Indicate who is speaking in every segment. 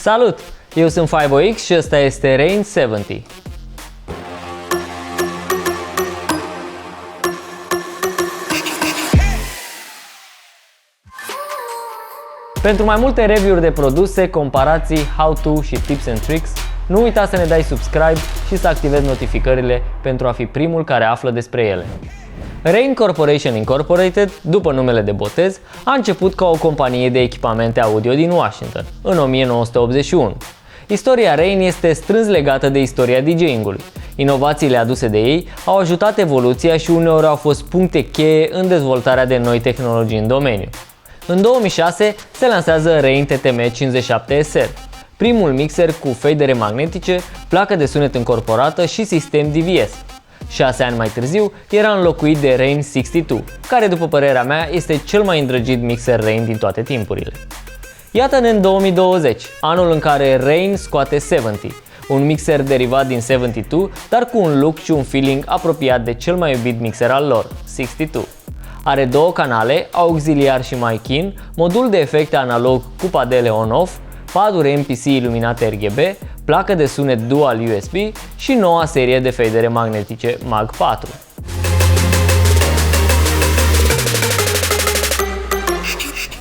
Speaker 1: Salut! Eu sunt FiboX și ăsta este Rain 70. Pentru mai multe review-uri de produse, comparații, how-to și tips and tricks, nu uita să ne dai subscribe și să activezi notificările pentru a fi primul care află despre ele. Rain Corporation Incorporated, după numele de botez, a început ca o companie de echipamente audio din Washington, în 1981. Istoria Rain este strâns legată de istoria DJ-ului. Inovațiile aduse de ei au ajutat evoluția și uneori au fost puncte cheie în dezvoltarea de noi tehnologii în domeniu. În 2006 se lansează Rain TTM57SR, primul mixer cu fadere magnetice, placă de sunet încorporată și sistem DVS. 6 ani mai târziu era înlocuit de Rain 62, care după părerea mea este cel mai îndrăgit mixer Rain din toate timpurile. Iată-ne în 2020, anul în care Rain scoate 70, un mixer derivat din 72, dar cu un look și un feeling apropiat de cel mai iubit mixer al lor, 62. Are două canale, auxiliar și mic-in, modul de efecte analog cu padele on-off, paduri MPC iluminate RGB, placă de sunet dual USB și noua serie de fadere magnetice Mag 4.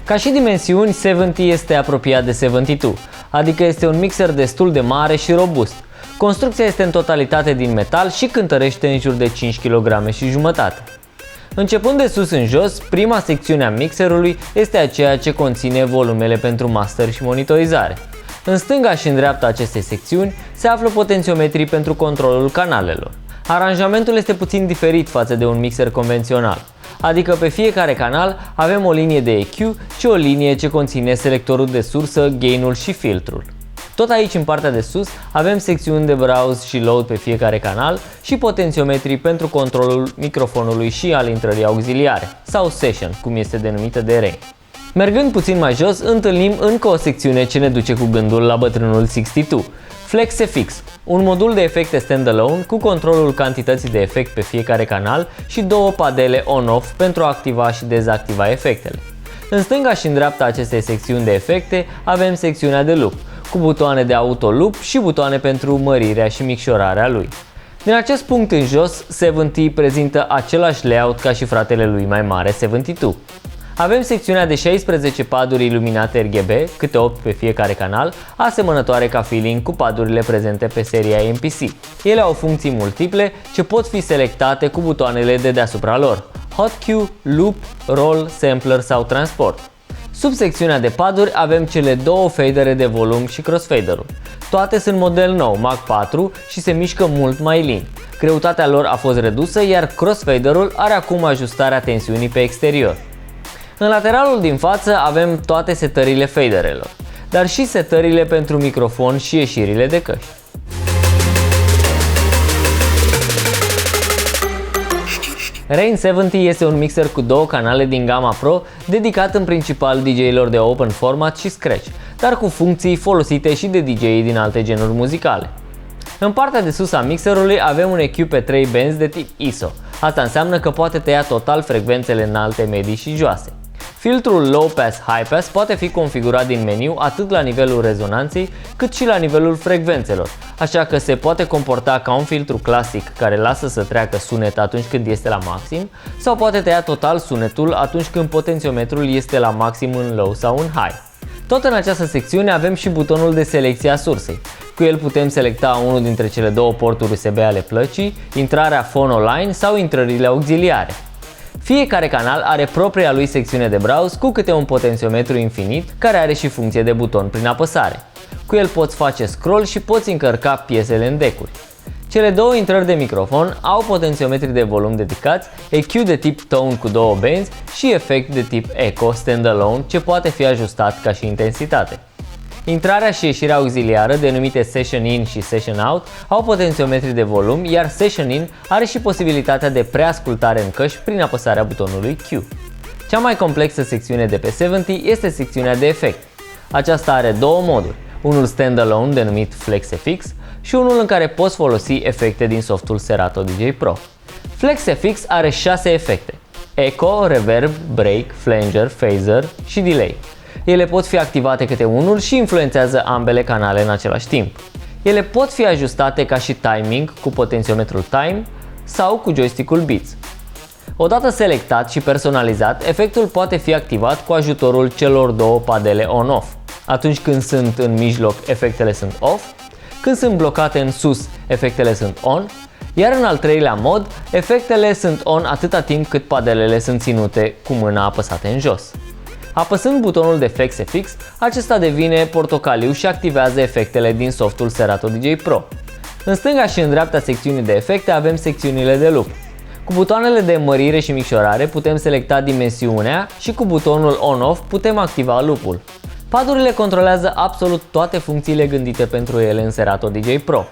Speaker 1: Ca și dimensiuni, 70 este apropiat de 72, adică este un mixer destul de mare și robust. Construcția este în totalitate din metal și cântărește în jur de 5 kg și jumătate. Începând de sus în jos, prima secțiune a mixerului este aceea ce conține volumele pentru master și monitorizare. În stânga și în dreapta acestei secțiuni se află potențiometrii pentru controlul canalelor. Aranjamentul este puțin diferit față de un mixer convențional, adică pe fiecare canal avem o linie de EQ și o linie ce conține selectorul de sursă, gain-ul și filtrul. Tot aici, în partea de sus, avem secțiuni de browse și load pe fiecare canal și potențiometrii pentru controlul microfonului și al intrării auxiliare, sau session, cum este denumită de Rain. Mergând puțin mai jos, întâlnim încă o secțiune ce ne duce cu gândul la bătrânul 62, FlexFX, un modul de efecte standalone cu controlul cantității de efect pe fiecare canal și două padele on-off pentru a activa și dezactiva efectele. În stânga și în dreapta acestei secțiuni de efecte avem secțiunea de loop, cu butoane de auto-loop și butoane pentru mărirea și micșorarea lui. Din acest punct în jos, 70 prezintă același layout ca și fratele lui mai mare, 72. Avem secțiunea de 16 paduri iluminate RGB, câte 8 pe fiecare canal, asemănătoare ca feeling cu padurile prezente pe seria MPC. Ele au funcții multiple ce pot fi selectate cu butoanele de deasupra lor: Hot Cue, Loop, Roll, Sampler sau Transport. Sub secțiunea de paduri avem cele două fadere de volum și crossfader-ul. Toate sunt model nou, Mag 4, și se mișcă mult mai lin. Greutatea lor a fost redusă, iar crossfader-ul are acum ajustarea tensiunii pe exterior. În lateralul din față avem toate setările faderelor, dar și setările pentru microfon și ieșirile de căști. Rain 70 este un mixer cu două canale din gama Pro, dedicat în principal DJ-ilor de open format și scratch, dar cu funcții folosite și de DJ-ii din alte genuri muzicale. În partea de sus a mixerului avem un EQ pe 3 benzi de tip ISO. Asta înseamnă că poate tăia total frecvențele înalte, medii și joase. Filtrul Low Pass High Pass poate fi configurat din meniu atât la nivelul rezonanței cât și la nivelul frecvențelor, așa că se poate comporta ca un filtru clasic care lasă să treacă sunet atunci când este la maxim, sau poate tăia total sunetul atunci când potențiometrul este la maxim în low sau în high. Tot în această secțiune avem și butonul de selecție a sursei. Cu el putem selecta unul dintre cele două porturi USB ale plăcii, intrarea phono-line sau intrările auxiliare. Fiecare canal are propria lui secțiune de browse cu câte un potențiometru infinit care are și funcție de buton prin apăsare. Cu el poți face scroll și poți încărca piesele în deck-uri. Cele două intrări de microfon au potențiometri de volum dedicați, EQ de tip tone cu două benzi și efect de tip echo standalone ce poate fi ajustat ca și intensitate. Intrarea și ieșirea auxiliară, denumite Session In și Session Out, au potențiometri de volum, iar Session In are și posibilitatea de preascultare în căști prin apăsarea butonului Q. Cea mai complexă secțiune de pe 70 este secțiunea de efect. Aceasta are două moduri, unul standalone denumit FlexFX și unul în care poți folosi efecte din softul Serato DJ Pro. FlexFX are 6 efecte: Echo, Reverb, Break, Flanger, Phaser și Delay. Ele pot fi activate câte unul și influențează ambele canale în același timp. Ele pot fi ajustate ca și timing cu potențiometrul Time sau cu joystick-ul Beats. Odată selectat și personalizat, efectul poate fi activat cu ajutorul celor două padele on-off. Atunci când sunt în mijloc, efectele sunt off, când sunt blocate în sus, efectele sunt on, iar în al treilea mod, efectele sunt on atâta timp cât padelele sunt ținute cu mâna apăsate în jos. Apăsând butonul de Flex FX, acesta devine portocaliu și activează efectele din softul Serato DJ Pro. În stânga și în dreapta secțiunii de efecte avem secțiunile de loop. Cu butoanele de mărire și micșorare putem selecta dimensiunea și cu butonul on-off putem activa loop-ul. Padurile controlează absolut toate funcțiile gândite pentru ele în Serato DJ Pro.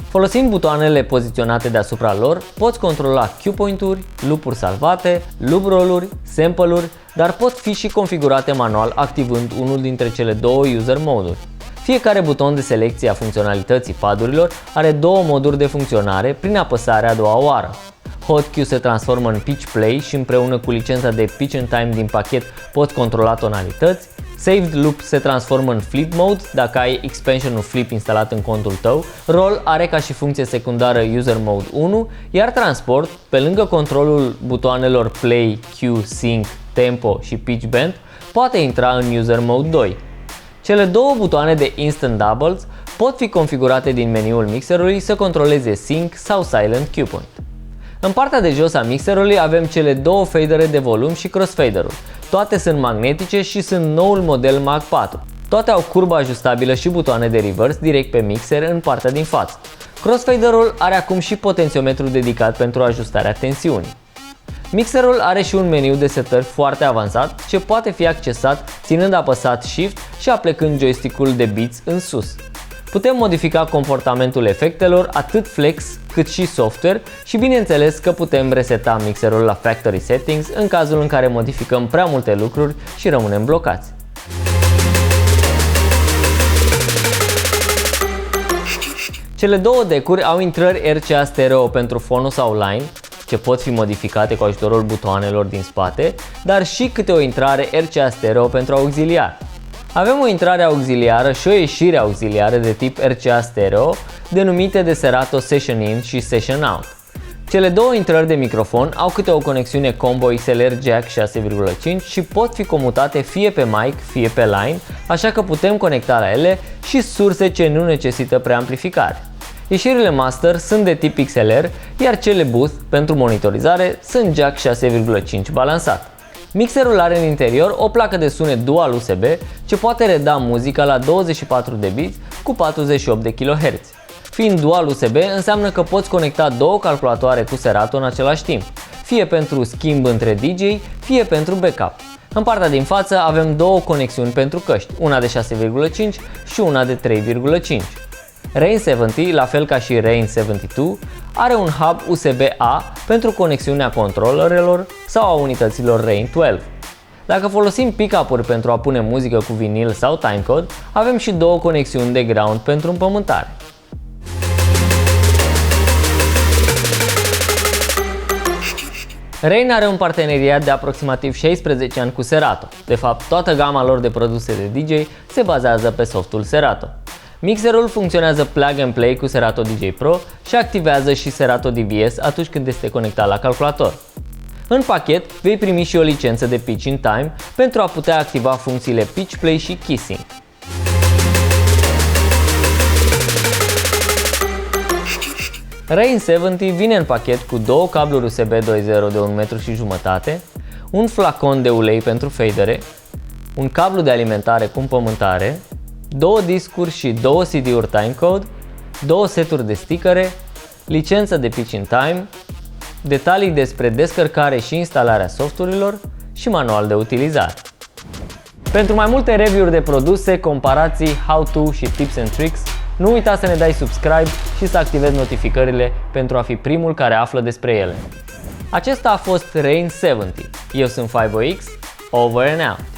Speaker 1: Folosind butoanele poziționate deasupra lor, poți controla cue point-uri, loop-uri salvate, loop roll-uri, sample-uri, dar pot fi și configurate manual activând unul dintre cele două user mode-uri. Fiecare buton de selecție a funcționalității padurilor are două moduri de funcționare prin apăsarea a doua oară. Hot Cue se transformă în Pitch Play și împreună cu licența de Pitch and Time din pachet poți controla tonalități. Saved Loop se transformă în Flip Mode dacă ai expansionul Flip instalat în contul tău. Roll are ca și funcție secundară User Mode 1, iar Transport, pe lângă controlul butoanelor Play, Cue, Sync, Tempo și Pitch Bend, poate intra în User Mode 2. Cele două butoane de Instant Doubles pot fi configurate din meniul mixerului să controleze Sync sau Silent Cue Point. În partea de jos a mixerului avem cele două fadere de volum și crossfader-ul. Toate sunt magnetice și sunt noul model Mag 4. Toate au curbă ajustabilă și butoane de reverse direct pe mixer în partea din față. Crossfader-ul are acum și potențiometru dedicat pentru ajustarea tensiunii. Mixerul are și un meniu de setări foarte avansat ce poate fi accesat ținând apăsat Shift și aplecând joystick-ul de beats în sus. Putem modifica comportamentul efectelor atât flex cât și software și bineînțeles că putem reseta mixerul la factory settings în cazul în care modificăm prea multe lucruri și rămânem blocați. Cele două deck-uri au intrări RCA stereo pentru fono sau line, ce pot fi modificate cu ajutorul butoanelor din spate, dar și câte o intrare RCA stereo pentru auxiliar. Avem o intrare auxiliară și o ieșire auxiliară de tip RCA stereo, denumite de Serato Session In și Session Out. Cele două intrări de microfon au câte o conexiune combo XLR Jack 6.5 și pot fi comutate fie pe mic, fie pe line, așa că putem conecta la ele și surse ce nu necesită preamplificare. Ieșirile master sunt de tip XLR, iar cele booth pentru monitorizare sunt Jack 6.5 balansat. Mixerul are în interior o placă de sunet dual USB ce poate reda muzica la 24 de bits cu 48 de kHz. Fiind dual USB înseamnă că poți conecta două calculatoare cu Serato în același timp, fie pentru schimb între DJ, fie pentru backup. În partea din față avem două conexiuni pentru căști, una de 6.5 și una de 3.5. Rain 70, la fel ca și Rain 72, are un hub USB-A pentru conexiunea controllerelor sau a unităților Rain 12. Dacă folosim pick-up-uri pentru a pune muzică cu vinil sau timecode, avem și două conexiuni de ground pentru împământare. Rain are un parteneriat de aproximativ 16 ani cu Serato. De fapt, toată gama lor de produse de DJ se bazează pe softul Serato. Mixerul funcționează plug and play cu Serato DJ Pro și activează și Serato DVS atunci când este conectat la calculator. În pachet vei primi și o licență de Pitch in Time pentru a putea activa funcțiile Pitch Play și Kissing. Rain 70 vine în pachet cu două cabluri USB 2.0 de 1,5 m, un flacon de ulei pentru fadere, un cablu de alimentare cu împământare, două discuri și două CD-uri timecode, două seturi de stickere, licență de Pitch in Time, detalii despre descărcare și instalarea softurilor și manual de utilizare. Pentru mai multe review-uri de produse, comparații, how-to și tips and tricks, nu uita să ne dai subscribe și să activezi notificările pentru a fi primul care află despre ele. Acesta a fost Rain 70. Eu sunt 5OX, over and out.